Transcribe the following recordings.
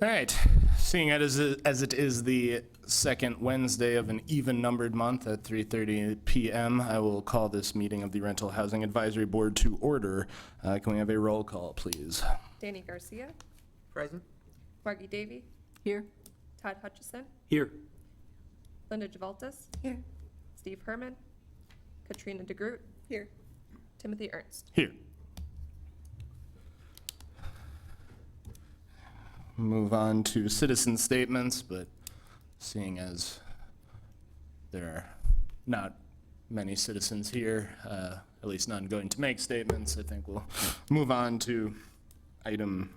All right, seeing it as it is the second Wednesday of an even-numbered month at 3:30 p.m., I will call this meeting of the Rental Housing Advisory Board to order. Can we have a roll call, please? Danny Garcia, Present. Margie Davy, Here. Todd Hutchison, Here. Linda Javaltis, Here. Steve Herman, Katrina DeGroot, Here. Timothy Ernst. Here. Move on to citizen statements, but seeing as there are not many citizens here, at least none going to make statements, I think we'll move on to item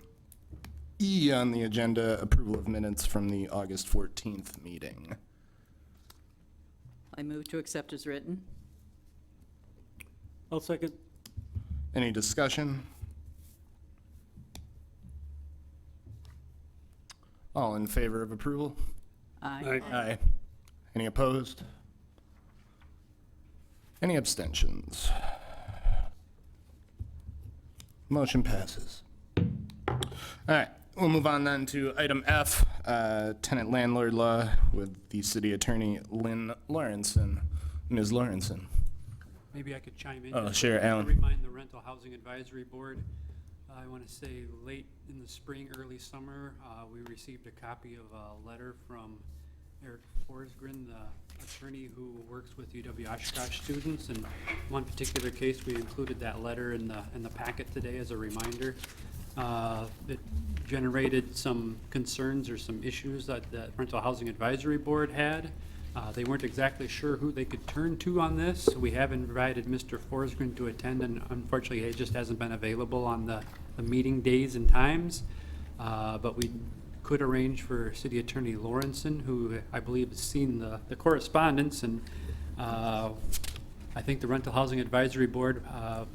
E on the agenda, approval of minutes from the August 14th meeting. I move to accept as written. I'll second. Any discussion? All in favor of approval? Aye. Aye. Any opposed? Any abstentions? Motion passes. All right, we'll move on then to item F, tenant landlord law with the city attorney Lynn Lawrenson. Ms. Lawrenson. Maybe I could chime in. Oh, sure, Alan. Remind the Rental Housing Advisory Board. I want to say late in the spring, early summer, we received a copy of a letter from Eric Forsgren, the attorney who works with UW Oshkosh students. In one particular case, we included that letter in the packet today as a reminder. It generated some concerns or some issues that the Rental Housing Advisory Board had. They weren't exactly sure who they could turn to on this. We have invited Mr. Forsgren to attend, and unfortunately, he just hasn't been available on the meeting days and times. But we could arrange for City Attorney Lawrenson, who I believe has seen the correspondence, and I think the Rental Housing Advisory Board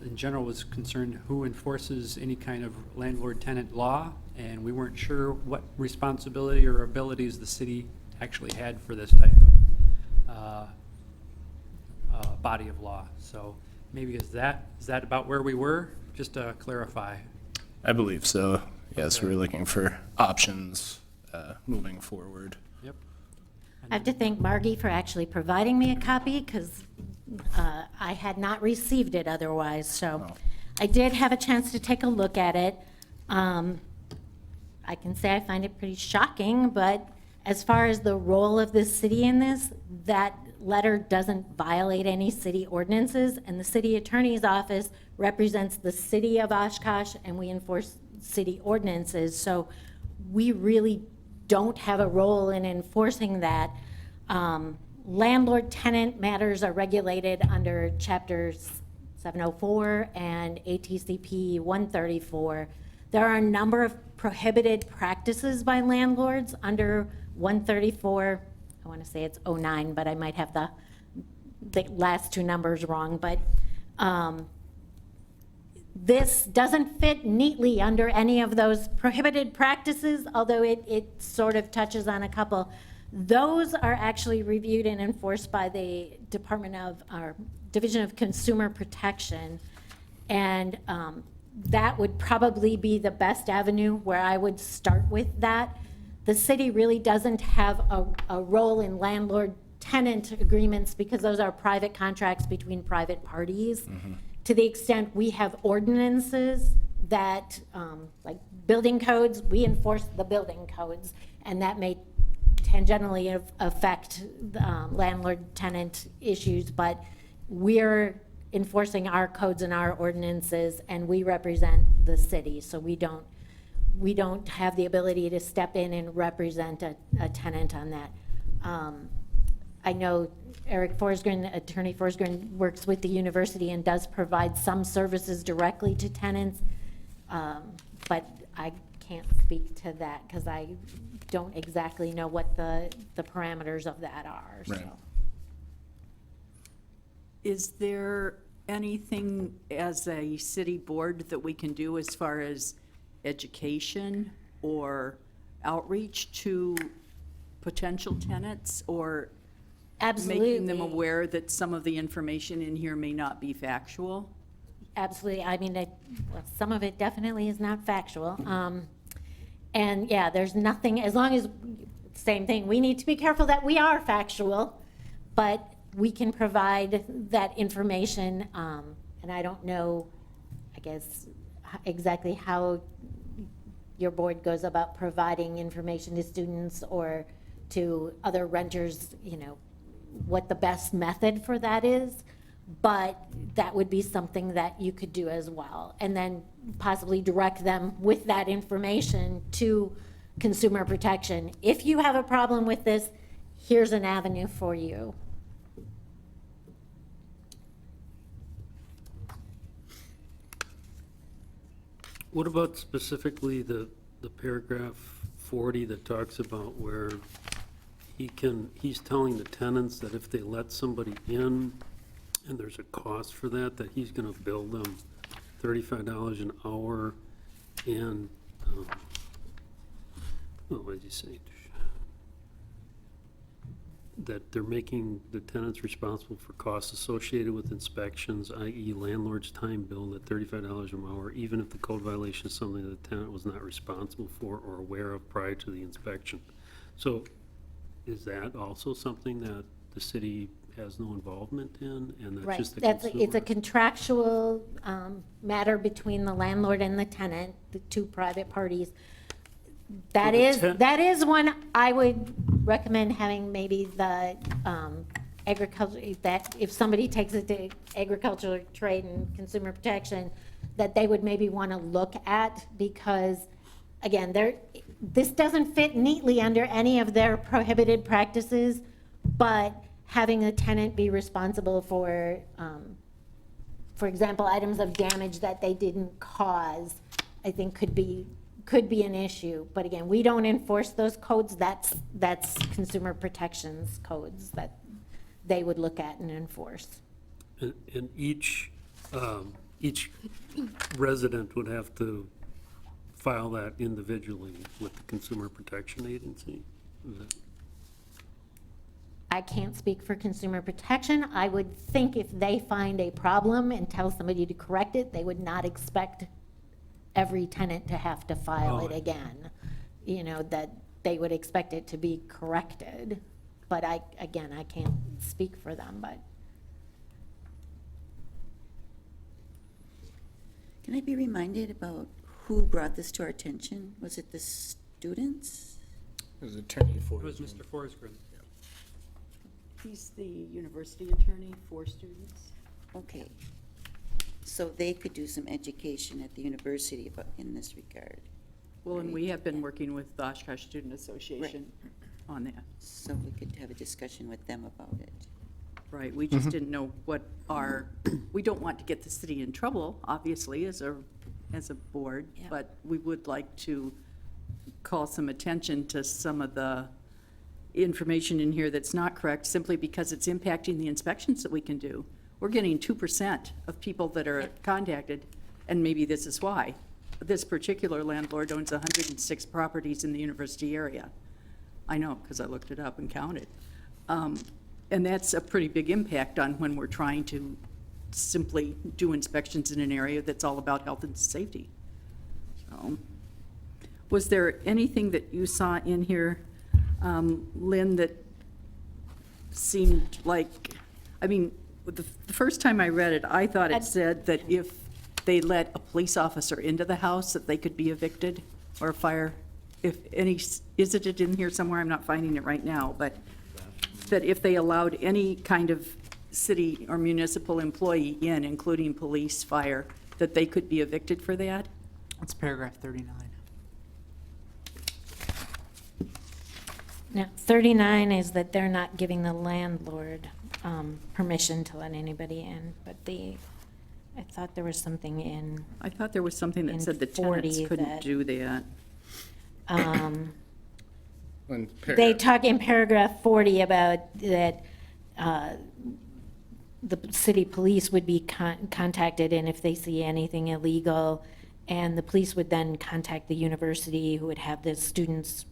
in general was concerned who enforces any kind of landlord-tenant law, and we weren't sure what responsibility or abilities the city actually had for this type of body of law. So maybe is that about where we were? Just to clarify. I believe so. Yes, Okay. we're looking for options moving forward. Yep. I have to thank Margie for actually providing me a copy because I had not received it otherwise. So Oh. I did have a chance to take a look at it. I can say I find it pretty shocking, but as far as the role of the city in this, that letter doesn't violate any city ordinances, and the city attorney's office represents the city of Oshkosh, and we enforce city ordinances. So we really don't have a role in enforcing that. Landlord-tenant matters are regulated under chapters 704 and ATCP 134. There are a number of prohibited practices by landlords under 134. I want to say it's 09, but I might have the last two numbers wrong. But this doesn't fit neatly under any of those prohibited practices, although it sort of touches on a couple. Those are actually reviewed and enforced by the Division of Consumer Protection, and that would probably be the best avenue where I would start with that. The city really doesn't have a role in landlord-tenant agreements because those are private contracts between private parties. Mm-hmm. To the extent we have ordinances that, like building codes, we enforce the building codes, and that may tangentially affect landlord-tenant issues, but we're enforcing our codes and our ordinances, and we represent the city, so we don't have the ability to step in and represent a tenant on that. I know Eric Forsgren, Attorney Forsgren, works with the university and does provide some services directly to tenants, but I can't speak to that because I don't exactly know what the parameters of that are. Right. So. Is there anything as a city board that we can do as far as education or outreach to potential tenants, or Absolutely. making them aware that some of the information in here may not be factual? Absolutely. I mean, well, some of it definitely is not factual. And yeah, there's nothing, as long as, same thing, we need to be careful that we are factual, but we can provide that information, and I don't know, I guess, exactly how your board goes about providing information to students or to other renters, you know, what the best method for that is, but that would be something that you could do as well. And then possibly direct them with that information to consumer protection. If you have a problem with this, here's an avenue for you. What about specifically the paragraph 40 that talks about where he's telling the tenants that if they let somebody in and there's a cost for that, that he's gonna bill them $35 an hour and, what did he say? That they're making the tenants responsible for costs associated with inspections, i.e. landlord's time billed at $35 an hour, even if the code violation is something that the tenant was not responsible for or aware of prior to the inspection. So is that also something that the city has no involvement in, and that's Right, just the it's consumer? a contractual matter between the landlord and the tenant, the two private parties. That is one I would recommend having maybe the agriculture, that if somebody takes it to agricultural trade and consumer protection, that they would maybe want to look at, because again, this doesn't fit neatly under any of their prohibited practices, but having a tenant be responsible for example, items of damage that they didn't cause, I think could be an issue. But again, we don't enforce those codes. That's consumer protections codes that they would look at and enforce. And each resident would have to file that individually with the Consumer Protection Agency? Is that- I can't speak for consumer protection. I would think if they find a problem and tell somebody to correct it, they would not expect every tenant to have to file it again. You know, that they would expect it to be corrected. But I can't speak for them, but. Can I be reminded about who brought this to our attention? Was it the students? It was Attorney It Ford. was Mr. Forsgren. He's the university attorney for students. Okay. So they could do some education at the university about, in this regard. Well, and we Right. have been working with the Oshkosh Student Association on that. So we could have a discussion with them about it. Right, we just didn't know what we don't want to get the city in trouble, obviously, as a board, Yeah. but we would like to call some attention to some of the information in here that's not correct, simply because it's impacting the inspections that we can do. We're getting 2% of people that are contacted, and maybe this is why. This particular landlord owns 106 properties in the university area. I know, because I looked it up and counted. And that's a pretty big impact on when we're trying to simply do inspections in an area that's all about health and safety. So, was there anything that you saw in here, Lynn, that seemed like, I mean, the first time I read it, I thought it said that if they let a police officer into the house, that they could be evicted or fire. If any, is it in here somewhere? I'm not finding it right now, but that if they allowed any kind of city or municipal employee in, including police, fire, that they could be evicted for that? That's paragraph 39. Now, 39 is that they're not giving the landlord permission to let anybody in, but I thought there was something in, I thought there was something that In said the 40 tenants couldn't that- do that. When they talk in paragraph 40 about that the city police would be contacted, and if they see anything illegal, and the police would then contact the university, who would have the students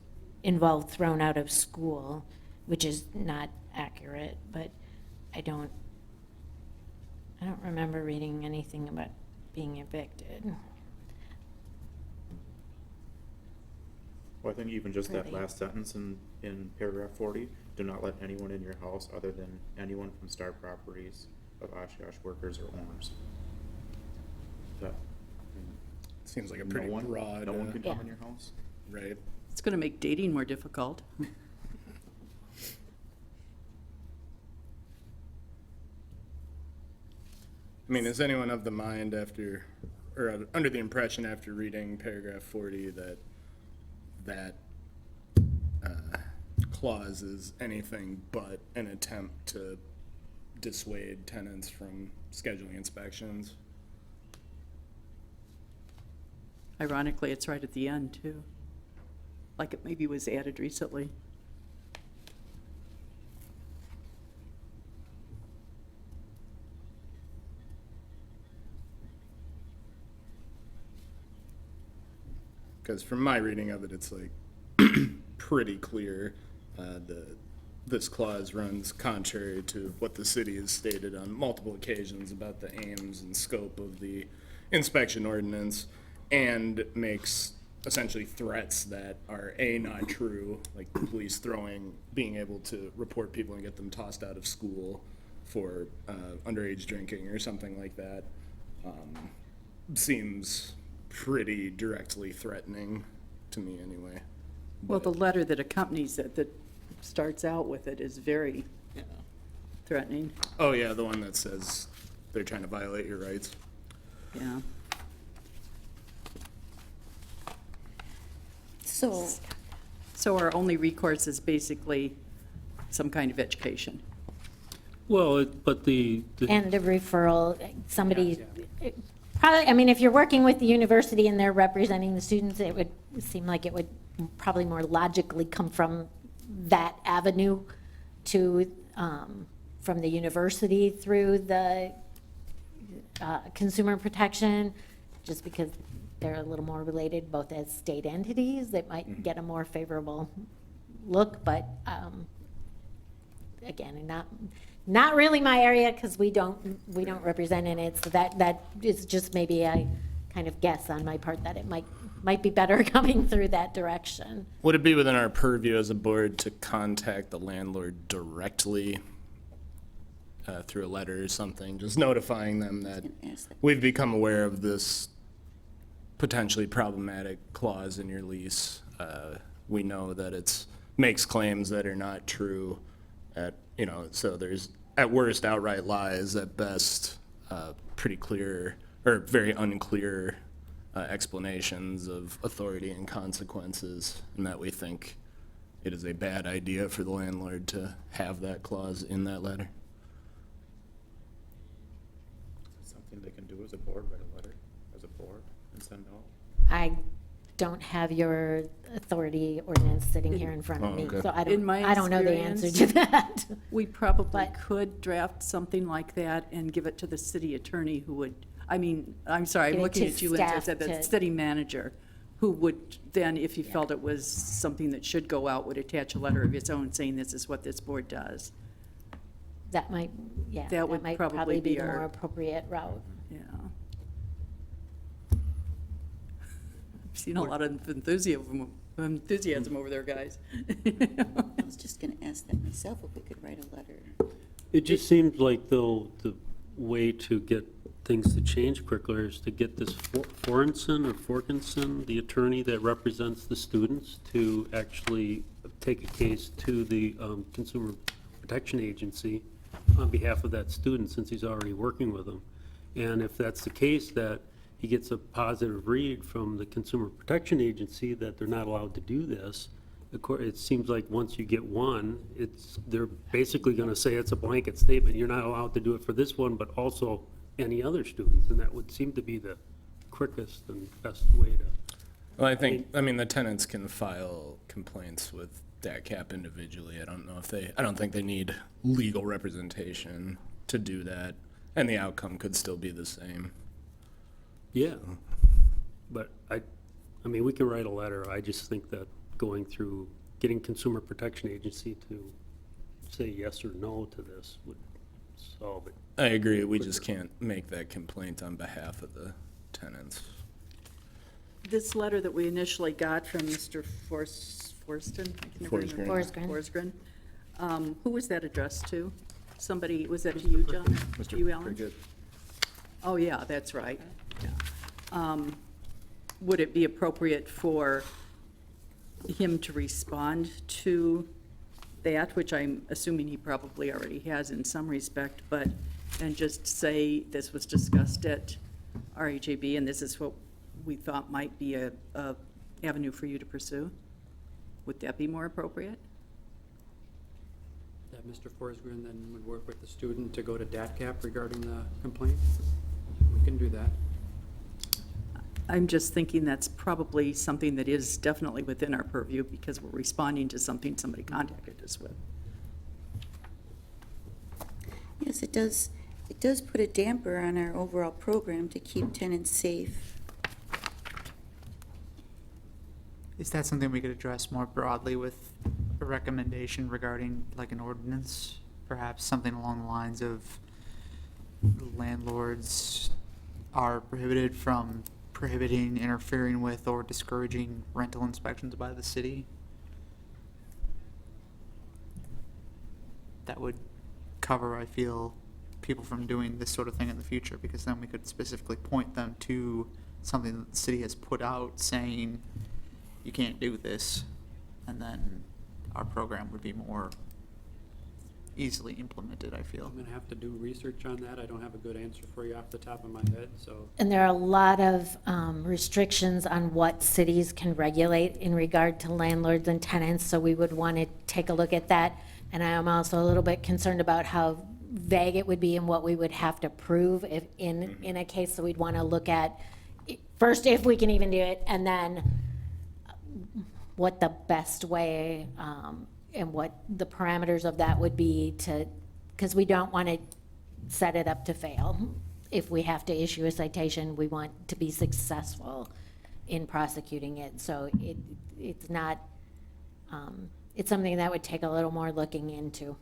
involved thrown out of school, which is not accurate, but I don't remember reading anything about being evicted. Well, I think even just that Really? last sentence in paragraph 40, do not let anyone in your house other than anyone from Star Properties of Oshkosh workers or owners. That, Seems like a no pretty one, broad, no one can come Yeah. in your house? right? It's going to make dating more difficult. I mean, is anyone of the mind after, or under the impression after reading paragraph 40 that that clause is anything but an attempt to dissuade tenants from scheduling inspections? Ironically, it's right at the end, too. Like it maybe was added recently. Because from my reading of it, it's like pretty clear this clause runs contrary to what the city has stated on multiple occasions about the aims and scope of the inspection ordinance, and makes essentially threats that are not true, like the police being able to report people and get them tossed out of school for underage drinking or something like that. Seems pretty directly threatening to me anyway. Well, the letter that accompanies it, that starts out with it, is very threatening. Oh yeah, the one that says they're trying to violate your rights. Yeah. So, So our only recourse is basically some kind of education. Well, but the, And a referral, somebody, probably, I mean, if you're working with the university and they're representing the students, it would seem like it would probably more logically come from that avenue to, from the university through the consumer protection, just because they're a little more related both as state entities, that might get a more favorable look, but again, not really my area, because we don't represent in it, so that is just maybe a kind of guess on my part that it might be better coming through that direction. Would it be within our purview as a board to contact the landlord directly through a letter or something, just notifying them that ask that. we've become aware of this potentially problematic clause in your lease? We know that it's makes claims that are not true. So there's at worst outright lies, at best pretty clear or very unclear explanations of authority and consequences, and that we think it is a bad idea for the landlord to have that clause in that letter. Something they can do as a board, write a letter as a board and send out. I don't have your authority ordinance sitting here in front of Oh, me, okay. so I In my don't know the answer to experience- that. We probably But- could draft something like that and give it to the city attorney who would, I'm sorry, I'm Give it looking to at you, Lindsay, I staff said the to- city manager, who would then, if he felt it was something that should go out, would attach a letter of its own saying this is what this board does. That might, yeah, That that would might probably probably be be the more our- appropriate route. Yeah. I've seen a lot of enthusiasm over there, guys. I was just gonna ask that myself, if we could write a letter. it just seems like though the way to get things to change quicker is to get this Forkinson, the attorney that represents the students, to actually take a case to the Consumer Protection Agency on behalf of that student, since he's already working with them. And if that's the case, that he gets a positive read from the Consumer Protection Agency that they're not allowed to do this, it seems like once you get one, they're basically gonna say it's a blanket statement, you're not allowed to do it for this one, but also any other students, and that would seem to be the quickest and best way to. Well, I mean, the tenants can file complaints with DATCAP individually. I don't think they need legal representation to do that, and the outcome could still be the same. Yeah, but I mean, we can write a letter, I just think that getting Consumer Protection Agency to say yes or no to this would solve it. I agree, we just can't make that complaint on behalf of the tenants. This letter that we initially got from Mr. Forston? I can never remember. Forsgren. Forsgren. Who was that addressed to? Somebody, was that to you, John? To you, Alan? Pretty good. Oh, yeah, that's right. Yeah. Would it be appropriate for him to respond to that, which I'm assuming he probably already has in some respect, but, and just say this was discussed at RHAB and this is what we thought might be a avenue for you to pursue? Would that be more appropriate? That Mr. Forsgren then would work with the student to go to DATCAP regarding the complaint? We can do that. I'm just thinking that's probably something that is definitely within our purview because we're responding to something somebody contacted us with. Yes, it does put a damper on our overall program to keep tenants safe. Is that something we could address more broadly with a recommendation regarding like an ordinance? Perhaps something along the lines of landlords are prohibited from prohibiting, interfering with, or discouraging rental inspections by the city? That would cover, I feel, people from doing this sort of thing in the future, because then we could specifically point them to something that the city has put out saying, you can't do this, and then our program would be more easily implemented, I feel. I'm gonna have to do research on that. I don't have a good answer for you off the top of my head, so. And there are a lot of restrictions on what cities can regulate in regard to landlords and tenants, so we would want to take a look at that. And I am also a little bit concerned about how vague it would be and what we would have to prove if in a case, so we'd want to look at, first, if we can even do it, and then what the best way and what the parameters of that would be to, because we don't want to set it up to fail. If we have to issue a citation, we want to be successful in prosecuting it. So it's not, it's something that would take a little more looking into.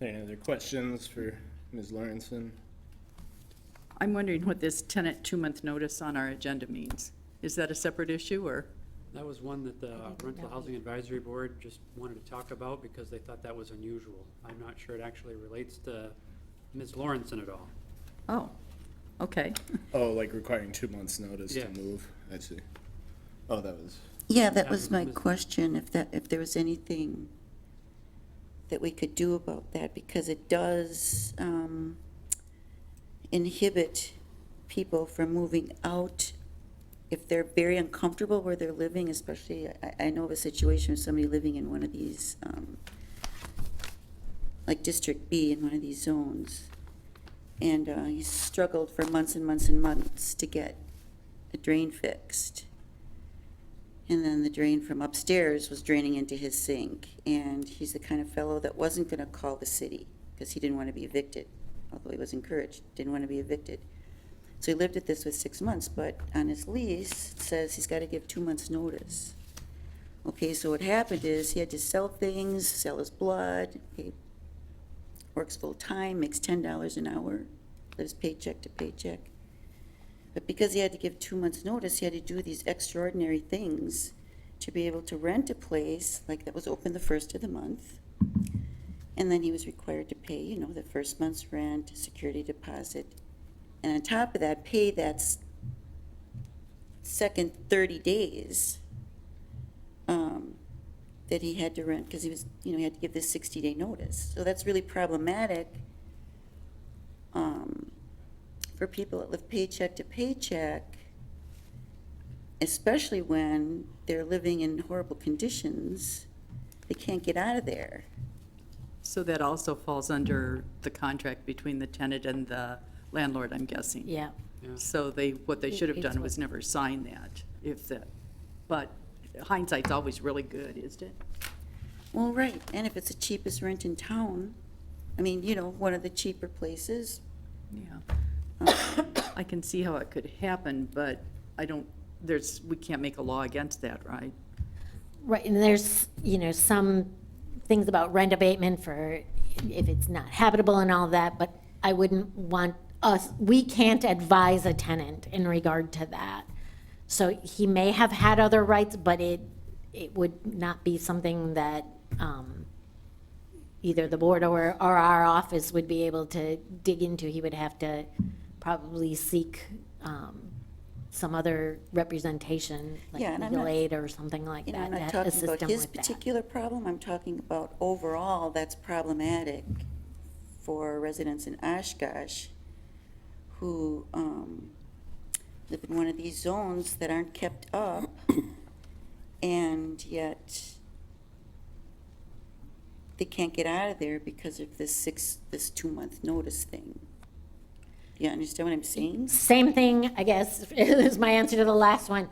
Any other questions for Ms. Lawrenson? I'm wondering what this tenant 2-month notice on our agenda means. Is that a separate issue, or? That was one that the Rental Housing Advisory Board just wanted to talk about because they thought that was unusual. I'm not sure it actually relates to Ms. Lawrenson at all. Oh, okay. Oh, like requiring 2 months' notice to Yeah. move? I see. Oh, that was, Yeah, that That was was my mis- question, if there was anything that we could do about that, because it does inhibit people from moving out if they're very uncomfortable where they're living, especially, I know of a situation with somebody living in one of these, like District B in one of these zones. And he struggled for months and months and months to get a drain fixed. And then the drain from upstairs was draining into his sink. And he's the kind of fellow that wasn't gonna call the city because he didn't want to be evicted, although he was encouraged, didn't want to be evicted. So he lived at this with 6 months, but on his lease, it says he's got to give 2 months' notice. Okay, so what happened is he had to sell things, sell his blood, he works full-time, makes $10 an hour, lives paycheck to paycheck. But because he had to give 2 months' notice, he had to do these extraordinary things to be able to rent a place, like that was open the first of the month. And then he was required to pay, you know, the first month's rent, security deposit, and on top of that, pay that second 30 days that he had to rent, because he was, you know, he had to give this 60-day notice. So that's really problematic for people that live paycheck to paycheck, especially when they're living in horrible conditions. They can't get out of there. So that also falls under the contract between the tenant and the landlord, I'm guessing. Yeah. Yeah. So what they should have It's done what- was never sign that, if that, but hindsight's always really good, isn't it? Well, right, and if it's the cheapest rent in town, I mean, you know, one of the cheaper places, Yeah. I can see how it could happen, but I don't, we can't make a law against that, right? Right, and there's, some things about rent abatement for if it's not habitable and all that, but I wouldn't want we can't advise a tenant in regard to that. So he may have had other rights, but it would not be something that either the board or our office would be able to dig into. He would have to probably seek some other representation, like Yeah, and I'm legal not- aid or something like You know, I'm that, not to talking assist about him his with that. particular problem, I'm talking about overall, that's problematic for residents in Oshkosh who live in one of these zones that aren't kept up, and yet they can't get out of there because of this 2-month notice thing. Do you understand what I'm saying? Same thing, I guess, is my answer to the last one.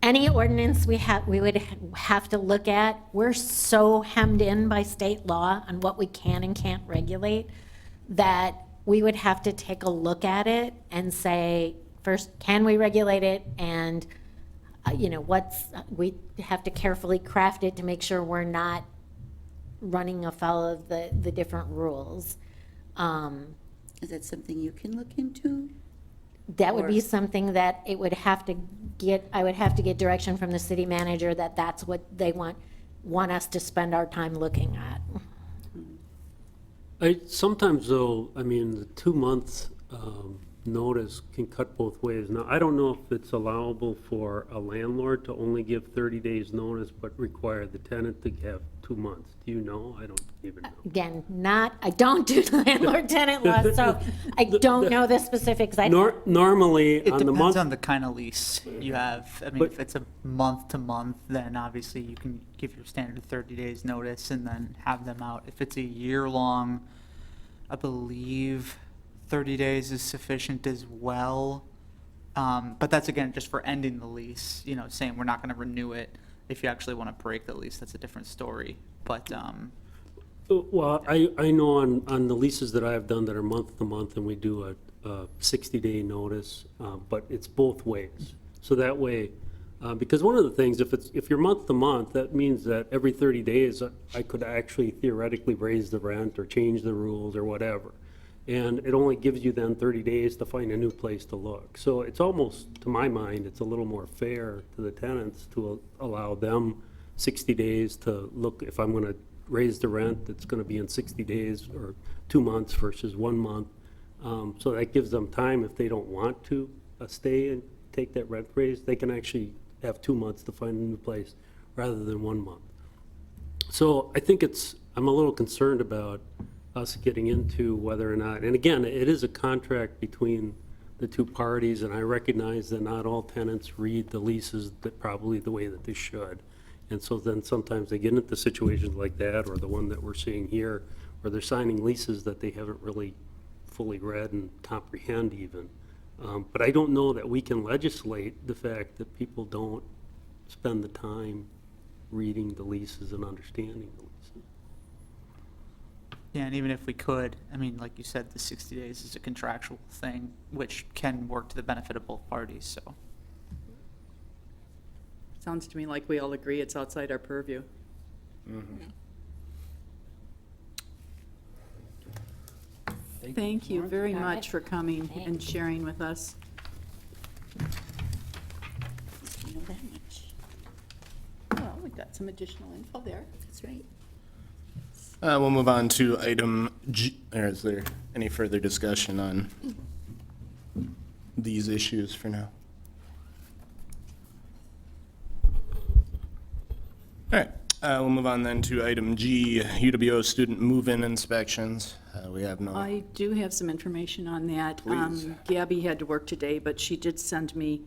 Any ordinance we would have to look at, we're so hemmed in by state law on what we can and can't regulate, that we would have to take a look at it and say, first, can we regulate it? And, we have to carefully craft it to make sure we're not running afoul of the different rules. Is that something you can look into? That would be Or- something that I would have to get direction from the city manager that that's what they want us to spend our time looking at. Sometimes though, I mean, the 2 month notice can cut both ways. Now, I don't know if it's allowable for a landlord to only give 30 days notice, but require the tenant to have 2 months. Do you know? I don't even know. Again, I don't do landlord-tenant law, so I don't know the specifics. Normally, It on the depends month, on the kind of lease you have. I mean, But- if it's a month to month, then obviously you can give your standard 30 days notice and then have them out. If it's a year long, I believe 30 days is sufficient as well. But that's again, just for ending the lease, saying we're not going to renew it. If you actually want to break the lease, that's a different story. But, well, I know on the leases that I've done that are month to month, and we do a 60-day notice, but it's both ways. So that way, because one of the things, if you're month to month, that means that every 30 days, I could actually theoretically raise the rent or change the rules or whatever. And it only gives you then 30 days to find a new place to look. So it's almost, to my mind, it's a little more fair to the tenants to allow them 60 days to look. If I'm going to raise the rent, it's going to be in 60 days or 2 months versus 1 month. So that gives them time, if they don't want to stay and take that rent raise, they can actually have 2 months to find a new place rather than 1 month. So I think I'm a little concerned about us getting into whether or not, and again, it is a contract between the two parties, and I recognize that not all tenants read the leases probably the way that they should. And so then sometimes they get into situations like that, or the one that we're seeing here, where they're signing leases that they haven't really fully read and comprehend even. But I don't know that we can legislate the fact that people don't spend the time reading the leases and understanding the leases. yeah, and even if we could, I mean, like you said, the 60 days is a contractual thing, which can work to the benefit of both parties, so. Sounds to me like we all agree it's outside our purview. Thank you very All right. much for coming and sharing with us. You know that much. Well, we got some additional info there. That's right. We'll move on to item G, or is there any further discussion on these issues for now? All right, we'll move on then to item G, UWO student move-in inspections. We have no, I do have some information on that. Please. Gabby had to work today, but she did send me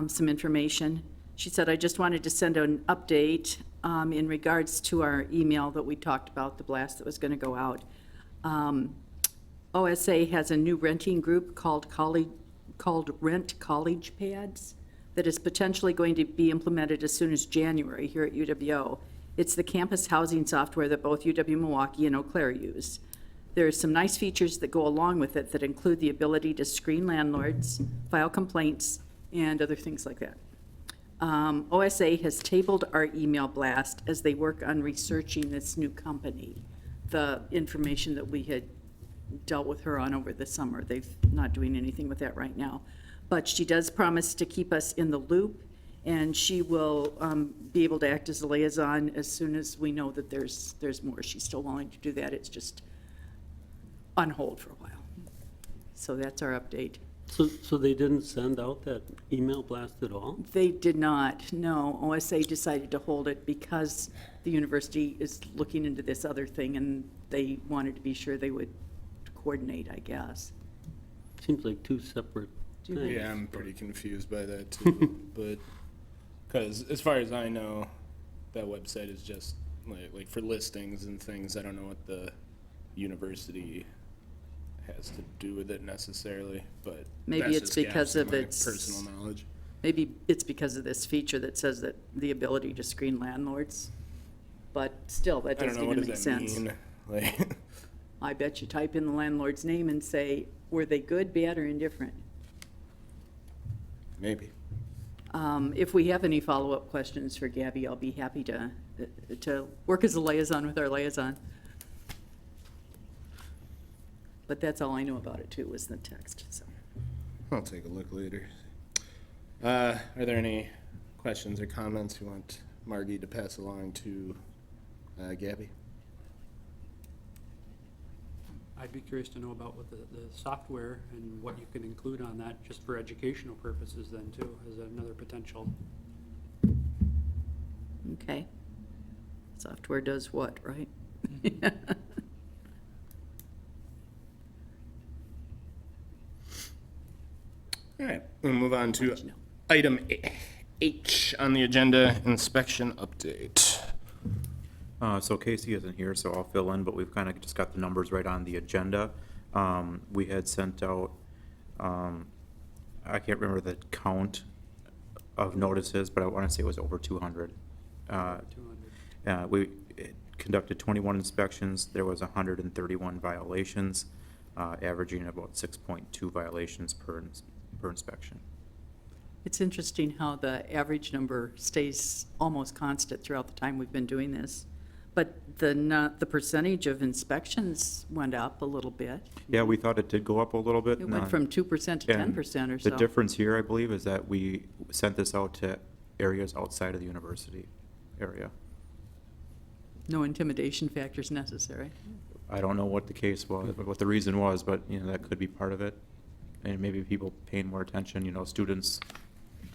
some information. She said, I just wanted to send an update in regards to our email that we talked about, the blast that was going to go out. OSA has a new renting group called Rent College Pads that is potentially going to be implemented as soon as January here at UWO. It's the campus housing software that both UW-Milwaukee and Eau Claire use. There are some nice features that go along with it that include the ability to screen landlords, file complaints, and other things like that. OSA has tabled our email blast as they work on researching this new company. The information that we had dealt with her on over the summer. They've not doing anything with that right now. But she does promise to keep us in the loop, and she will be able to act as a liaison as soon as we know that there's more. She's still willing to do that. It's just on hold for a while. So that's our update. So they didn't send out that email blast at all? They did not, no. OSA decided to hold it because the university is looking into this other thing, and they wanted to be sure they would coordinate, I guess. Seems like two separate Do you think? things. Yeah, I'm pretty confused by that too, but, because as far as I know, that website is just like for listings and things. I don't know what the university has to do with it necessarily, but Maybe that's it's just because gaps in of my its- personal knowledge. Maybe it's because of this feature that says that the ability to screen landlords, but still, that I don't doesn't know, what even does make that sense. mean? Like, I bet you type in the landlord's name and say, were they good, bad, or indifferent? maybe. If we have any follow-up questions for Gabby, I'll be happy to work as a liaison with our liaison. But that's all I know about it too, was the text, so. I'll take a look later. Are there any questions or comments you want Margie to pass along to Gabby? I'd be curious to know about what the software and what you can include on that, just for educational purposes then too, as another potential. Okay. Software does what, right? All right, we'll move on to Let you know. item H on the agenda, inspection update. So Casey isn't here, so I'll fill in, but we've kind of just got the numbers right on the agenda. We had sent out, I can't remember the count of notices, but I want to say it was over 200. 200. We conducted 21 inspections. There was 131 violations, averaging about 6.2 violations per inspection. It's interesting how the average number stays almost constant throughout the time we've been doing this. But the percentage of inspections went up a little bit. Yeah, we thought it did go up a little bit. It went from 2% to And 10% or so. The difference here, I believe, is that we sent this out to areas outside of the university area. No intimidation factors necessary. I don't know what the case was, what the reason was, but, you know, that could be part of it. And maybe people paying more attention, you know, students, I'm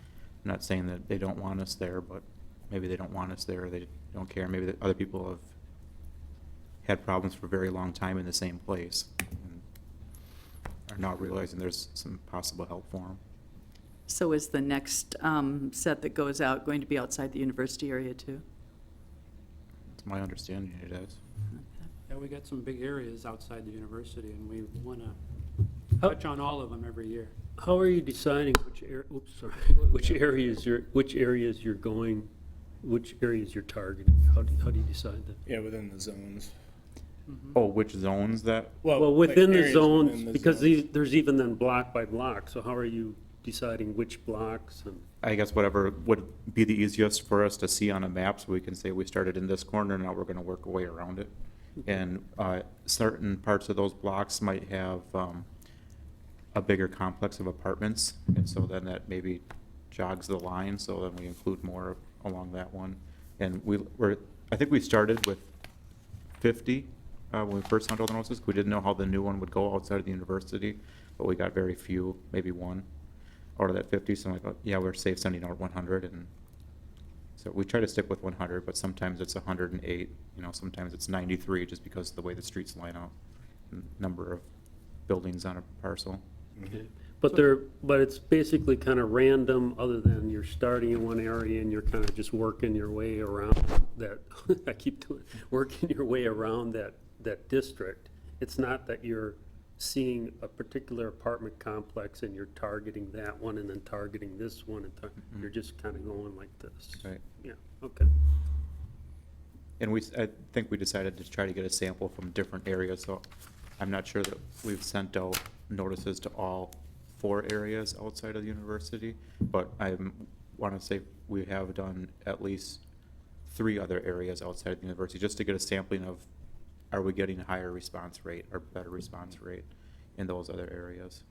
not saying that they don't want us there, but maybe they don't want us there, they don't care. Maybe that other people have had problems for a very long time in the same place and are now realizing there's some possible help for them. So is the next set that goes out going to be outside the university area too? It's my understanding it is. Yeah, we got some big areas outside the university, and we want to How- touch on all of them every year. How are you deciding which areas you're going, which areas you're targeting? How do you decide that? Yeah, within the zones. Oh, which zones that? Well, within like the areas zones, within the because zones. there's even then block by block, so how are you deciding which blocks and? I guess whatever would be the easiest for us to see on a map, so we can say we started in this corner, now we're gonna work our way around it. And certain parts of those blocks might have a bigger complex of apartments, and so then that maybe jogs the line, so then we include more along that one. And I think we started with 50 when we first sent out the notices. We didn't know how the new one would go outside of the university, but we got very few, maybe one out of that 50. So I'm like, oh, yeah, we're safe sending out 100. And so we try to stick with 100, but sometimes it's 108, you know, sometimes it's 93, just because of the way the streets line up, and number of buildings on a parcel. Okay. But it's basically kind of random, other than you're starting in one area and you're kind of just working your way around that, I keep doing, working your way around that district. It's not that you're seeing a particular apartment complex and you're targeting that one and then targeting this one, and you're just kind of going like this. Right. Yeah, okay. And I think we decided to try to get a sample from different areas, so I'm not sure that we've sent out notices to all 4 areas outside of the university, but I want to say we have done at least 3 other areas outside of the university, just to get a sampling of are we getting a higher response rate or better response rate in those other areas?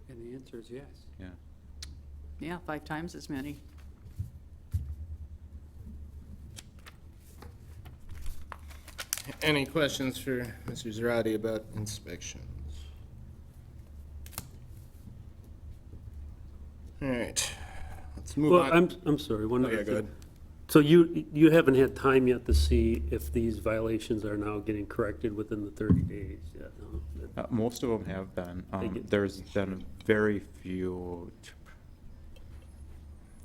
And the answer is yes. Yeah. Yeah, 5 times as many. Any questions for Mr. Zarate about inspections? All right, let's move Well, on. I'm sorry, one Oh, other yeah, go thing. ahead. So you haven't had time yet to see if these violations are now getting corrected within the 30 days yet? No? Most of them have been. They get- There's been very few,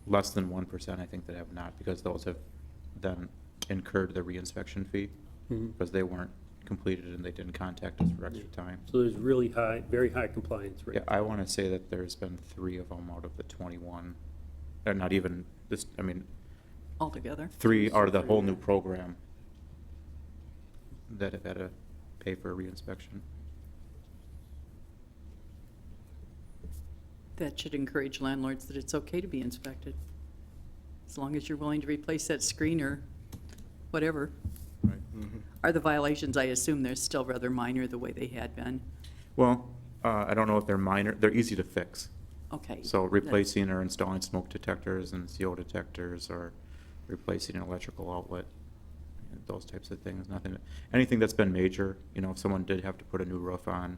less than 1%, I think, that have not, because those have then incurred the reinspection fee, Mhm. because they weren't completed and they didn't contact us for extra time. So there's really high, very high compliance rate. Yeah, I want to say that there's been 3 of them out of the 21, or not even this, I mean, Altogether. 3 out of the whole new program that have had to pay for a reinspection. That should encourage landlords that it's okay to be inspected, as long as you're willing to replace that screen or whatever. Right. Are the violations, I assume they're still rather minor the way they had been? Well, I don't know if they're minor, they're easy to fix. Okay. So replacing or installing smoke detectors and CO detectors, or replacing an electrical outlet, those types of things, anything that's been major, if someone did have to put a new roof on,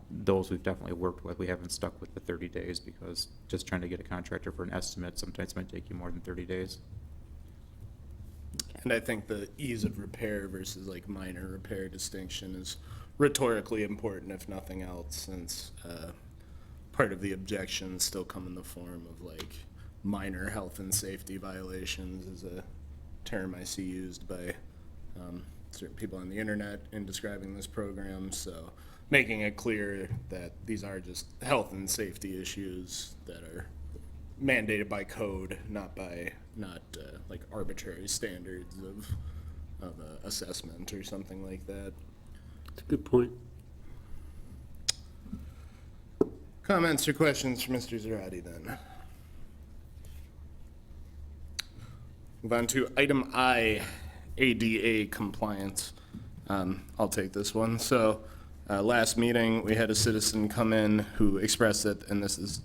those we've definitely worked with. We haven't stuck with the 30 days because just trying to get a contractor for an estimate sometimes might take you more than 30 days. And I think the ease of repair versus like minor repair distinction is rhetorically important, if nothing else, since part of the objections still come in the form of like minor health and safety violations is a term I see used by certain people on the internet in describing this program. So making it clear that these are just health and safety issues that are mandated by code, not like arbitrary standards of assessment or something like that. That's a good point. Comments or questions for Mr. Zarate then? Move on to item I, ADA compliance. I'll take this one. So last meeting, we had a citizen come in who expressed that, and this is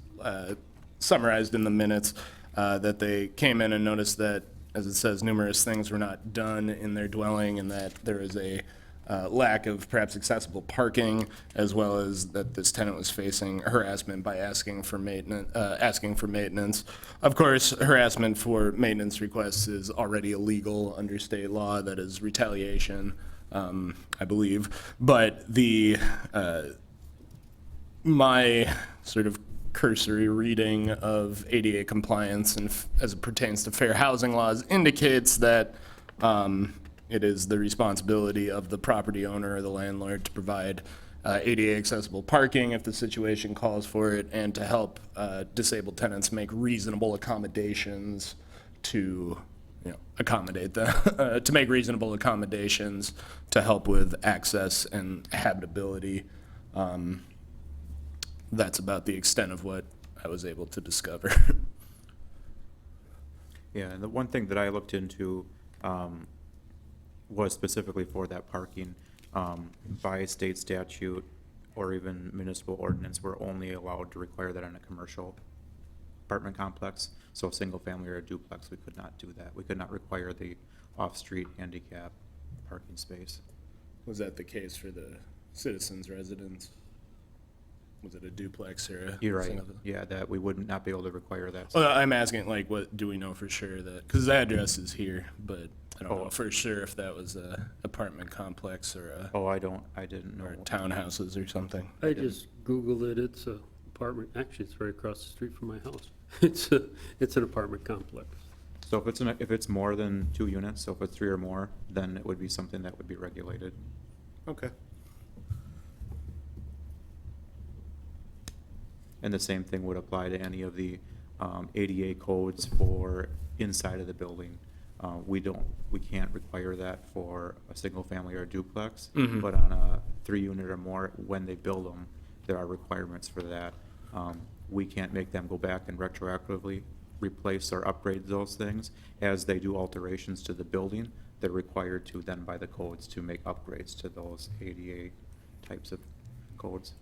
summarized in the minutes, that they came in and noticed that, as it says, numerous things were not done in their dwelling, and that there is a lack of perhaps accessible parking, as well as that this tenant was facing harassment by asking for maintenance. Of course, harassment for maintenance requests is already illegal under state law. That is retaliation, I believe. But my sort of cursory reading of ADA compliance and as it pertains to fair housing laws indicates that it is the responsibility of the property owner or the landlord to provide ADA accessible parking if the situation calls for it, and to help disabled tenants make reasonable accommodations to accommodate them, to make reasonable accommodations to help with access and habitability. That's about the extent of what I was able to discover. Yeah, and the one thing that I looked into was specifically for that parking. By state statute or even municipal ordinance, we're only allowed to require that on a commercial apartment complex. So a single family or a duplex, we could not do that. We could not require the off-street handicap parking space. Was that the case for the citizens' residence? Was it a duplex or a? You're right, single- yeah, that we would not be able to require that. Well, I'm asking, like, what do we know for sure that, because the address is here, but I don't know for sure if that was a apartment complex or a, Oh, I didn't know. or townhouses or something. I just Googled it, it's a apartment, actually, it's right across the street from my house. It's an apartment complex. So if it's more than 2 units, so if it's 3 or more, then it would be something that would be regulated. Okay. And the same thing would apply to any of the ADA codes for inside of the building. We can't require that for a single family or a duplex, Mhm. but on a 3 unit or more, when they build them, there are requirements for that. We can't make them go back and retroactively replace or upgrade those things. As they do alterations to the building, they're required to then by the codes to make upgrades to those ADA types of codes.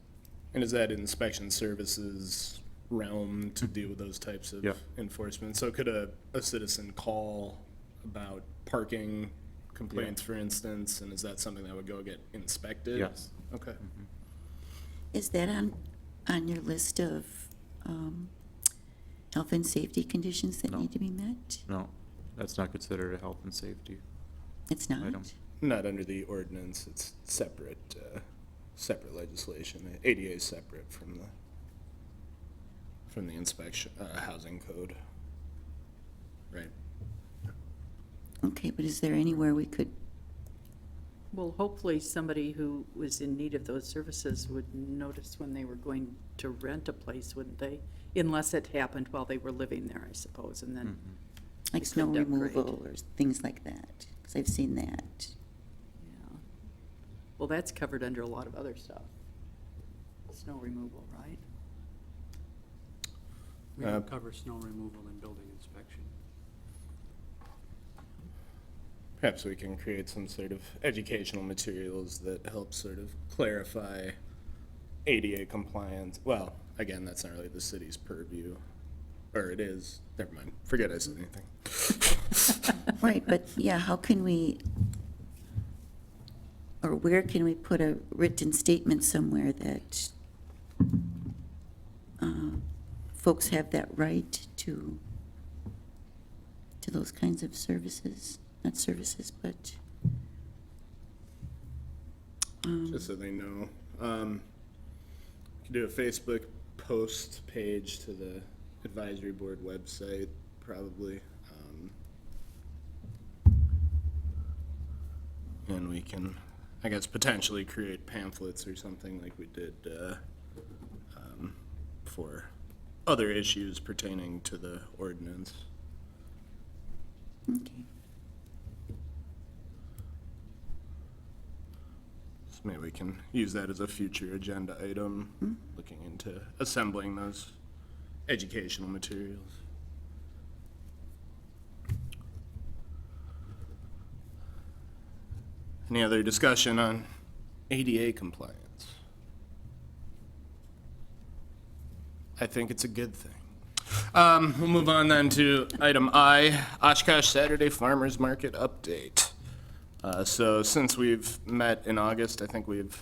And is that inspection services realm to deal with those types of Yeah. enforcement? So could a citizen call about parking complaints, for instance, and is that something that would go get inspected? Yes. Okay. Is that on your list of health and safety conditions that No. need to be met? No, that's not considered a health and safety It's not? item. Not under the ordinance, it's separate, separate legislation. The ADA is separate from the inspection, housing code. Right. Okay, but is there anywhere we could, Well, hopefully somebody who was in need of those services would notice when they were going to rent a place, wouldn't they? Unless it happened while they were living there, I suppose, and then, like We snow could upgrade. removal or things like that? Because I've seen that. yeah. Well, that's covered under a lot of other stuff. Snow removal, right? We don't cover snow removal and building inspection. Perhaps we can create some sort of educational materials that help sort of clarify ADA compliance. Well, again, that's not really the city's purview, or it is. Never mind. Forget I said anything. Right, but yeah, how can we, or where can we put a written statement somewhere that folks have that right to those kinds of services? Not services, but, Just so they know. Could do a Facebook post page to the advisory board website, probably. And we can, I guess, potentially create pamphlets or something like we did for other issues pertaining to the ordinance. okay. So maybe we can use that as a future agenda item, looking into assembling those educational materials. Any other discussion on ADA compliance? I think it's a good thing. We'll move on then to item I, Oshkosh Saturday Farmers Market update. So since we've met in August, I think we've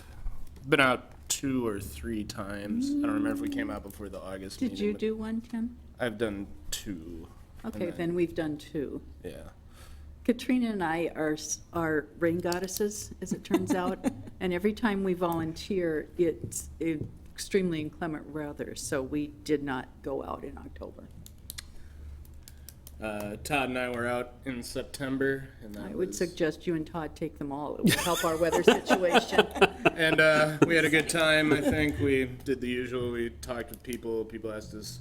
been out 2 or 3 times. I don't remember if we came out before the August meeting. Did you but do one, Tim? I've done 2. and Okay, then we've done 2. Yeah. Katrina and I are rain goddesses, as it turns out, and every time we volunteer, it's extremely inclement weather, so we did not go out in October. Todd and I were out in September, and that I would was- suggest you and Todd take them all. It will help our weather situation. And we had a good time. I think we did the usual. We talked with people. People asked us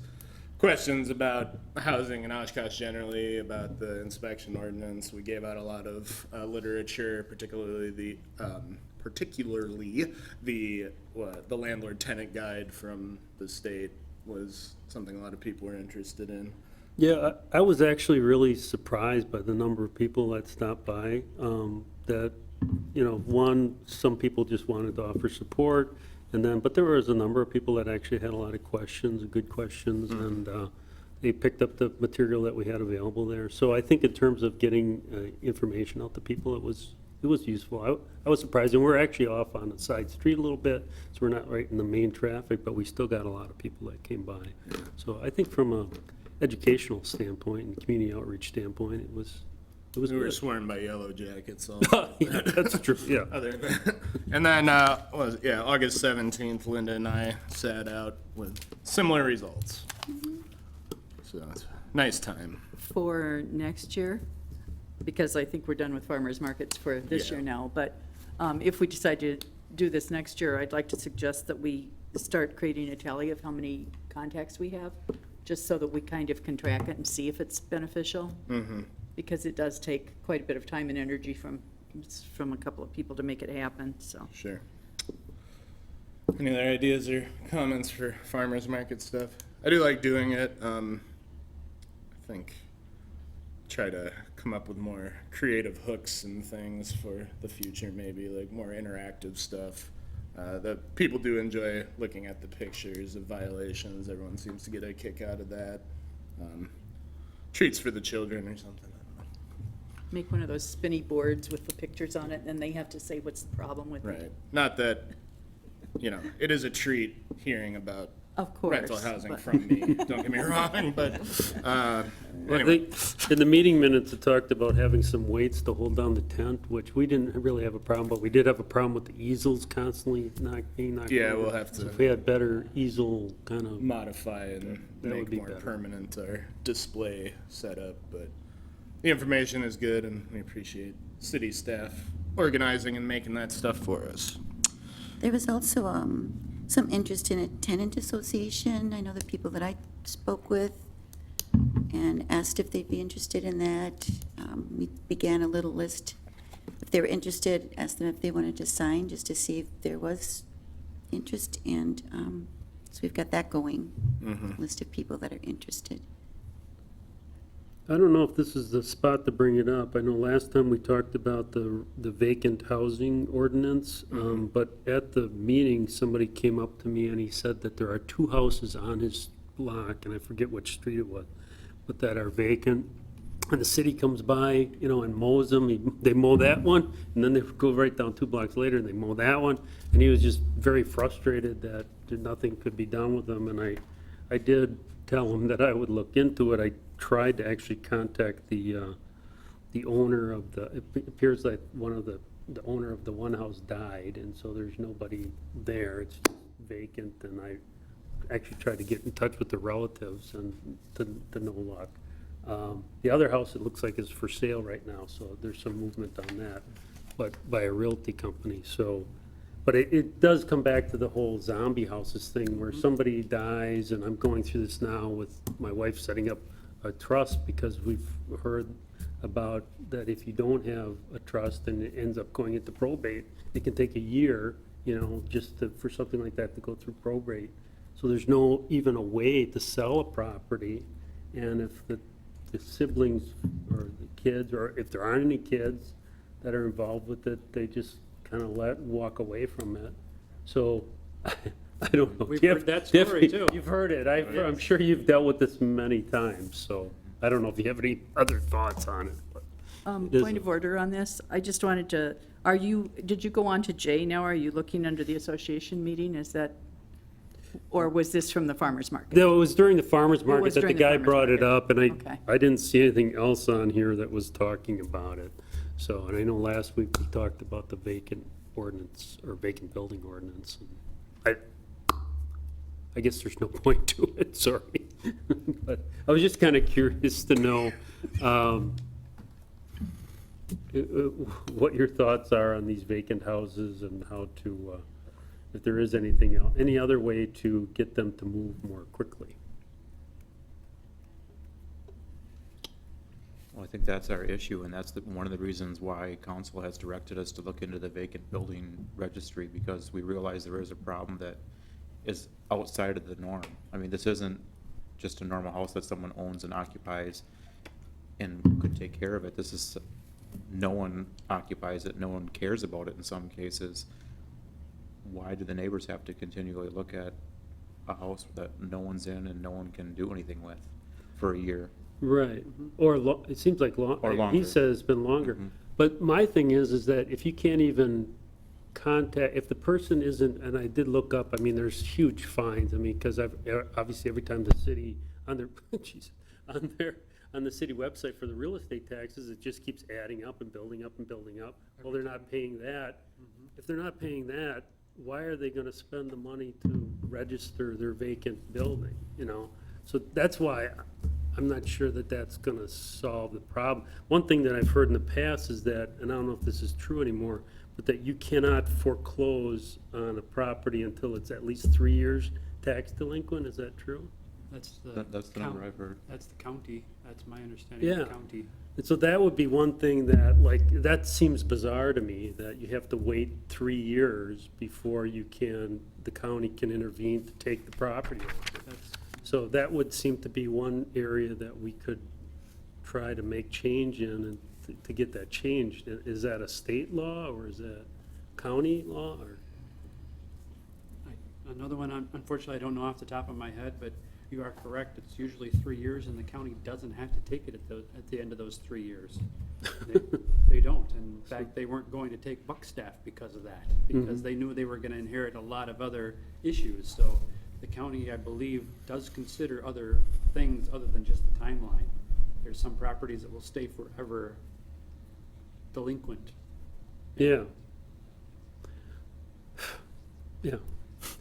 questions about housing in Oshkosh generally, about the inspection ordinance. We gave out a lot of literature, particularly the landlord-tenant guide from the state was something a lot of people were interested in. Yeah, I was actually really surprised by the number of people that stopped by. That, some people just wanted to offer support, but there was a number of people that actually had a lot of questions, good questions, and they picked up the material that we had available there. So I think in terms of getting information out to people, it was useful. I was surprised, and we're actually off on a side street a little bit, so we're not right in the main traffic, but we still got a lot of people that came by. So I think from a educational standpoint and community outreach standpoint, it was We were good. sworn by Yellow Jackets. Yeah, that's true, yeah. Other than that. And then, August 17th, Linda and I sat out with similar results. So it's a nice time. For next year, because I think we're done with farmers markets for this Yeah. year now, but if we decide to do this next year, I'd like to suggest that we start creating a tally of how many contacts we have, just so that we kind of can track it and see if it's beneficial. Because it does take quite a bit of time and energy from a couple of people to make it happen, so. Sure. Any other ideas or comments for farmers market stuff? I do like doing it. I think try to come up with more creative hooks and things for the future, maybe like more interactive stuff. That people do enjoy looking at the pictures of violations. Everyone seems to get a kick out of that. Treats for the children or something. I don't know. Make one of those spinny boards with the pictures on it, and then they have to say what's the problem with it. Right. Not that, it is a treat hearing about Of course. rental housing but- from me. Don't get me wrong, but Well, I anyway. think in the meeting minutes, it talked about having some weights to hold down the tent, which we didn't really have a problem, but we did have a problem with the easels constantly being knocked Yeah, over. we'll have So to if we had better easel kind of, modify and That would make be more better. permanent our display setup, but the information is good and we appreciate city staff organizing and making that stuff for us. There was also some interest in a tenant association. I know the people that I spoke with and asked if they'd be interested in that. We began a little list. If they were interested, asked them if they wanted to sign, just to see if there was interest. And so we've got that going, list of people that are interested. I don't know if this is the spot to bring it up. I know last time we talked about the vacant housing ordinance, but at the meeting, somebody came up to me and he said that there are 2 houses on his block, and I forget which street it was, but that are vacant. And the city comes by, and mows them. They mow that one, and then they go right down 2 blocks later and they mow that one. And he was just very frustrated that nothing could be done with them. And I did tell him that I would look into it. I tried to actually contact the owner of it appears like the owner of the one house died, and so there's nobody there. It's vacant, and I actually tried to get in touch with the relatives and to no luck. The other house, it looks like, is for sale right now, so there's some movement on that, but by a realty company, so. But it does come back to the whole zombie houses thing, where somebody dies, and I'm going through this now with my wife setting up a trust, because we've heard about that if you don't have a trust and it ends up going into probate, it can take a year, for something like that to go through probate. So there's no even a way to sell a property, and if the siblings or the kids, or if there aren't any kids that are involved with it, they just kind of walk away from it. So, I don't know. We've Jeff- heard that story, Jeff, too. You've heard it. I'm sure you've dealt with this many times, so I don't know if you have any other thoughts on it. but it is Point of order on this, I just wanted to, did you go on to J now? Are you looking under the association meeting? Is that, or was this from the farmer's market? No, it was during the farmer's market was that the during the guy farmer's brought it market. up, and Okay. I didn't see anything else on here that was talking about it. So, and I know last week we talked about the vacant ordinance, or vacant building ordinance. and I guess there's no point to it, sorry. But I was just kind of curious to know what your thoughts are on these vacant houses and how to, if there is anything else, any other way to get them to move more quickly. Well, I think that's our issue, and that's one of the reasons why council has directed us to look into the vacant building registry, because we realize there is a problem that is outside of the norm. I mean, this isn't just a normal house that someone owns and occupies and could take care of it. This is, no one occupies it, no one cares about it in some cases. Why do the neighbors have to continually look at a house that no one's in and no one can do anything with for a year? Right, or it seems like Or he longer. says it's been longer. Mhm. But my thing is that if you can't even contact, if the person isn't, and I did look up, I mean, there's huge fines, I mean, because obviously every time the city, on their, jeez, on the city website for the real estate taxes, it just keeps adding up and building up and building up. Well, they're not paying that. If they're not paying that, why are they gonna spend the money to register their vacant building, So that's why I'm not sure that that's gonna solve the problem. One thing that I've heard in the past is that, and I don't know if this is true anymore, but that you cannot foreclose on a property until it's at least 3 years tax delinquent, is that true? That's the. That's the number I've heard. That's the county, that's my understanding of the Yeah. county. And so that would be one thing that, that seems bizarre to me, that you have to wait 3 years before the county can intervene to take the property over. That's, So that would seem to be one area that we could try to make change in and to get that changed. Is that a state law or is that county law or? Another one, unfortunately, I don't know off the top of my head, but you are correct. It's usually 3 years, and the county doesn't have to take it at the end of those 3 years. They don't. In fact, they weren't going to take Buckstaff because of that, because they knew they were going to inherit a lot of other issues. So the county, I believe, does consider other things other than just the timeline. There's some properties that will stay forever delinquent. Yeah. Yeah.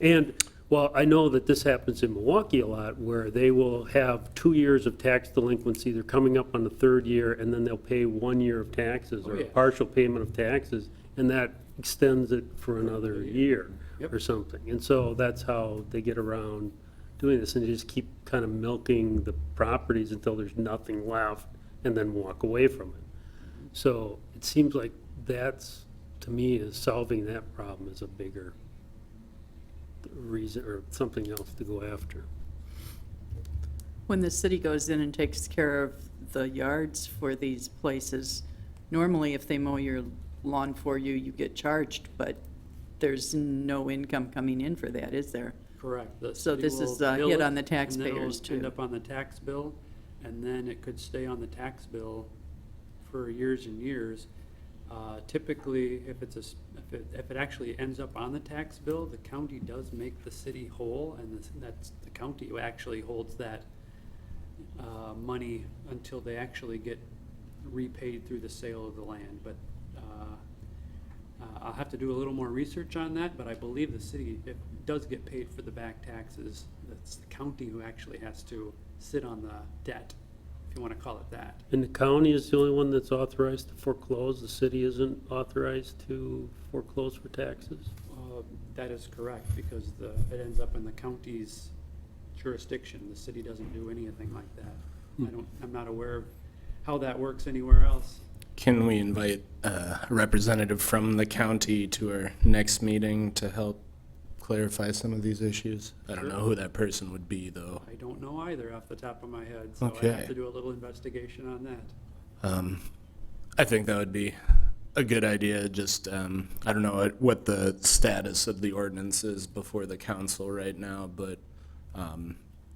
And, well, I know that this happens in Milwaukee a lot, where they will have 2 years of tax delinquency, they're coming up on the third year, and then they'll pay 1 year of taxes, Oh, or a yeah. partial payment of taxes, and that extends it for another year Yep. or something. And so that's how they get around doing this, and they just keep kind of milking the properties until there's nothing left, and then walk away from it. So it seems like that's, to me, is solving that problem is a bigger reason, or something else to go after. When the city goes in and takes care of the yards for these places, normally if they mow your lawn for you, you get charged, but there's no income coming in for that, is there? Correct. The So city this will is a bill hit it, on the and then taxpayers, it'll End too. up on the tax bill, and then it could stay on the tax bill for years and years. Typically, if it's if it actually ends up on the tax bill, the county does make the city whole, and that's the county who actually holds that money until they actually get repaid through the sale of the land. But I'll have to do a little more research on that, but I believe the city, it does get paid for the back taxes. That's the county who actually has to sit on the debt, if you want to call it that. And the county is the only one that's authorized to foreclose, the city isn't authorized to foreclose for taxes? That is correct, because it ends up in the county's jurisdiction. The city doesn't do anything like that. I'm not aware of how that works anywhere else. Can we invite a representative from the county to our next meeting to help clarify some of these issues? I don't know who that person would be, though. I don't know either off the top of my head, so I Okay. have to do a little investigation on that. I think that would be a good idea. Just, I don't know what the status of the ordinance is before the council right now, but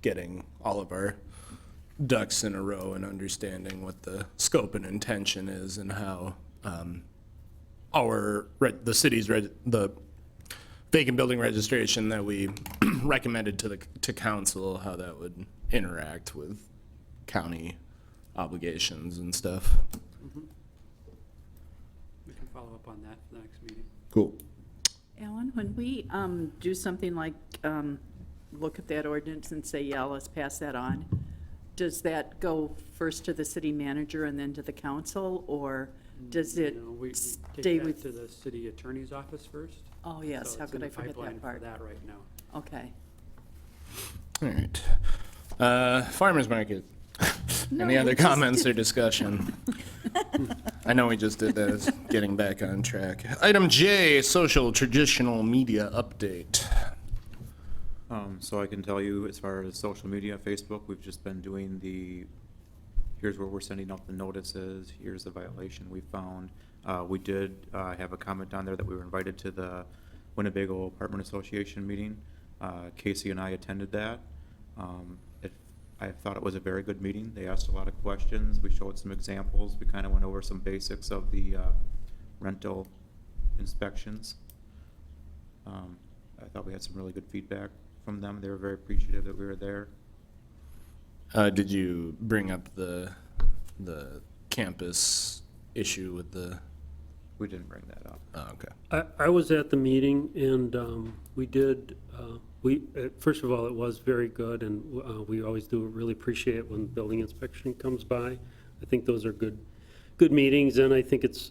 getting all of our ducks in a row and understanding what the scope and intention is and how the city's the vacant building registration that we recommended to council, how that would interact with county obligations and stuff. We can follow up on that for the next meeting. Cool. Alan, when we do something like look at that ordinance and say, yeah, let's pass that on, does that go first to the city manager and then to the council, or does it No, we stay take that with? to the city attorney's office first. Oh, yes, So how it's could in I the forget pipeline that for part? that right now. Okay. All right. Farmers market. Any No, other we just comments or discussion? I know we just did that. It's getting back on track. Item J, social traditional media update. So I can tell you, as far as social media, Facebook, we've just been doing here's where we're sending out the notices, here's the violation we found. We did have a comment on there that we were invited to the Winnebago Apartment Association meeting. Casey and I attended that. I thought it was a very good meeting. They asked a lot of questions. We showed some examples. We kind of went over some basics of the rental inspections. I thought we had some really good feedback from them. They were very appreciative that we were there. Did you bring up the campus issue with the? We didn't bring that up. Oh, okay. I was at the meeting, and we did, first of all, it was very good, and we always do really appreciate it when the building inspection comes by. I think those are good meetings, and I think it's,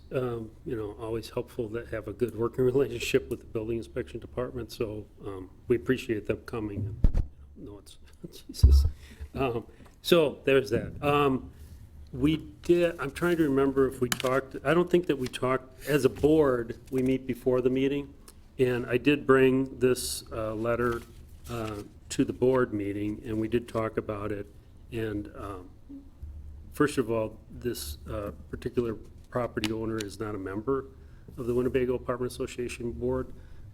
always helpful to have a good working relationship with the building inspection department, so we appreciate them coming. No, it's, Jesus. So there's that. We did, I'm trying to remember if we talked, I don't think that we talked, as a board, we meet before the meeting, and I did bring this letter to the board meeting, and we did talk about it, and First of all, this particular property owner is not a member of the Winnebago Apartment Association Board.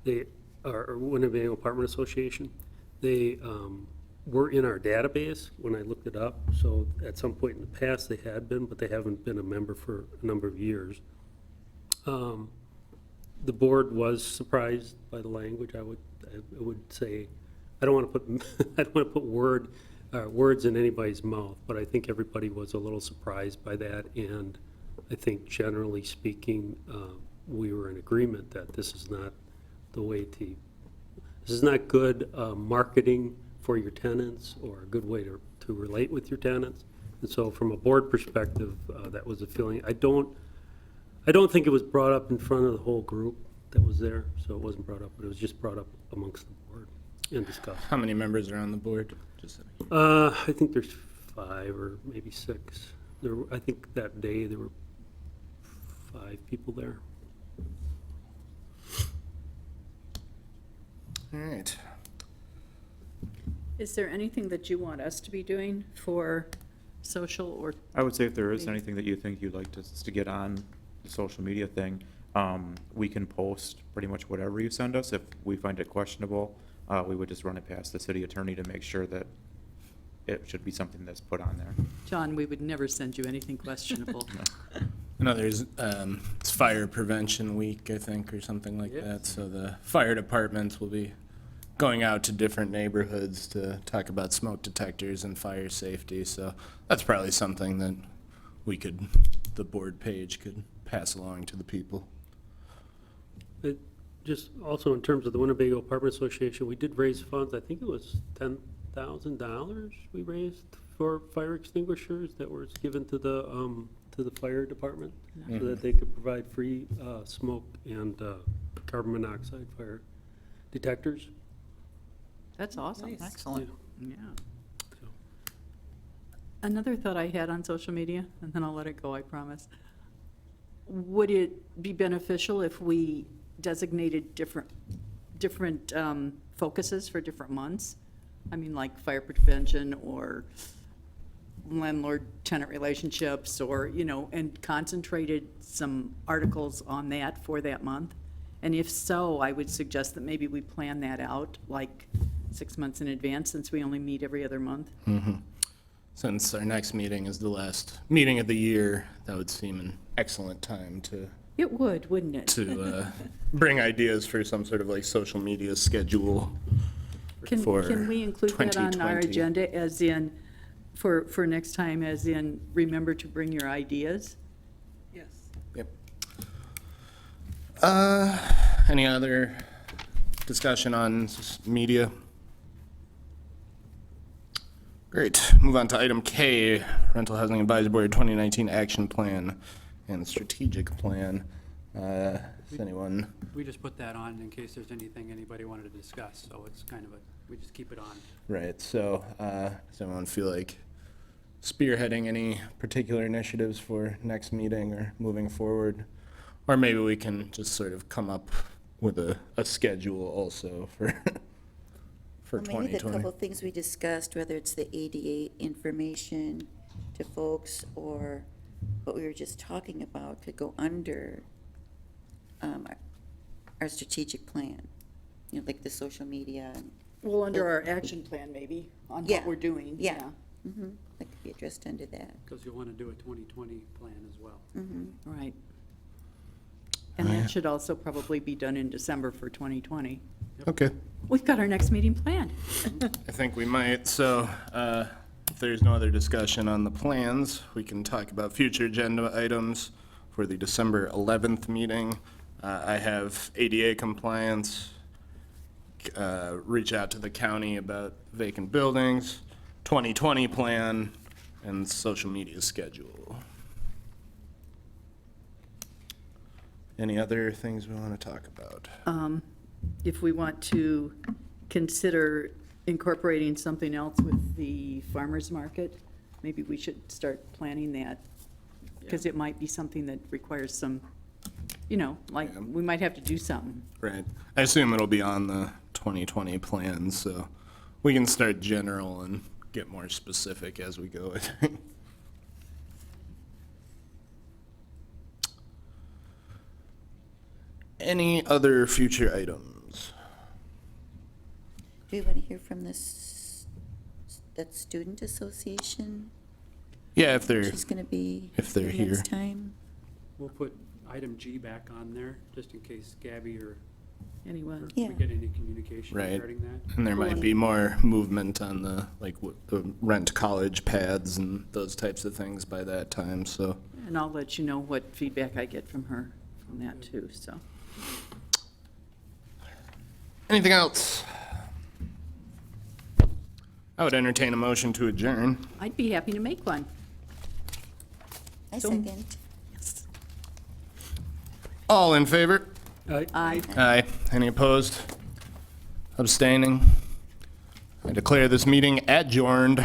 They are Winnebago Apartment Association. They were in our database when I looked it up, so at some point in the past they had been, but they haven't been a member for a number of years. The board was surprised by the language. I would say, I don't want to put I don't want to put words in anybody's mouth, but I think everybody was a little surprised by that, and I think generally speaking, we were in agreement that this is not the way to, this is not good marketing for your tenants or a good way to relate with your tenants. And so from a board perspective, that was a feeling. I don't think it was brought up in front of the whole group that was there, so it wasn't brought up, but it was just brought up amongst the board and discussed. How many members are on the board? Just I think there's 5 or maybe 6. I think that day there were 5 people there. all right. Is there anything that you want us to be doing for social or, I would say if there is anything that you think you'd like us to get on the social media thing, we can post pretty much whatever you send us. If we find it questionable, we would just run it past the city attorney to make sure that it should be something that's put on there. John, we would never send you anything questionable. I know there's, it's Fire Prevention Week, I think, or something like Yes. that. So the fire departments will be going out to different neighborhoods to talk about smoke detectors and fire safety. So that's probably something that the board page could pass along to the people. Just also in terms of the Winnebago Apartment Association, we did raise funds. I think it was $10,000 we raised for fire extinguishers that was given to the fire department so that they could provide free smoke and carbon monoxide fire detectors. That's awesome. Excellent. Yeah. So, Another thought I had on social media, and then I'll let it go, I promise. Would it be beneficial if we designated different focuses for different months? I mean, like fire prevention or landlord-tenant relationships, or, and concentrated some articles on that for that month? And if so, I would suggest that maybe we plan that out like 6 months in advance, since we only meet every other month. Since our next meeting is the last meeting of the year, that would seem an excellent time It would, wouldn't it? to bring ideas for some sort of like social media schedule for Can we include that on our 2020. agenda as in, for next time, as in, remember to bring your ideas? Yes. Yep. Any other discussion on media? Great. Move on to item K, Rental Housing Advisory Board 2019 Action Plan and Strategic Plan. Does anyone? We just put that on in case there's anything anybody wanted to discuss, so it's kind of we just keep it on. Right, so does anyone feel like spearheading any particular initiatives for next meeting or moving forward? Or maybe we can just sort of come up with a schedule also for Well, maybe the 2020. couple things we discussed, whether it's the ADA information to folks or what we were just talking about, could go under our strategic plan, like the social media. Well, under our action plan, maybe, on Yeah. what we're doing. Yeah. That could be addressed under that. Because you'll want to do a 2020 plan as well. Right. And Oh, yeah. that should also probably be done in December for 2020. Okay. We've got our next meeting planned. I think we might. So if there's no other discussion on the plans, we can talk about future agenda items for the December 11th meeting. I have ADA compliance, reach out to the county about vacant buildings, 2020 plan, and social media schedule. Any other things we want to talk about? If we want to consider incorporating something else with the farmer's market, maybe we should start planning that, because it might be something that requires some, like, Yeah. we might have to do something. Right. I assume it'll be on the 2020 plan, so we can start general and get more specific as we go, I think. Any other future items? Do we want to hear from that student association? Yeah, if they're, She's going to be if they're here next here. time. We'll put item G back on there, just in case Gabby or Anyone? if Yeah. we get any communication Right. regarding that. and there might be more movement on the, like, the rent college pads and those types of things by that time, so. And I'll let you know what feedback I get from her from that too, so. Anything else? I would entertain a motion to adjourn. I'd be happy to make one. I So- second. All in favor? Aye. Aye. Any opposed? Abstaining? I declare this meeting adjourned.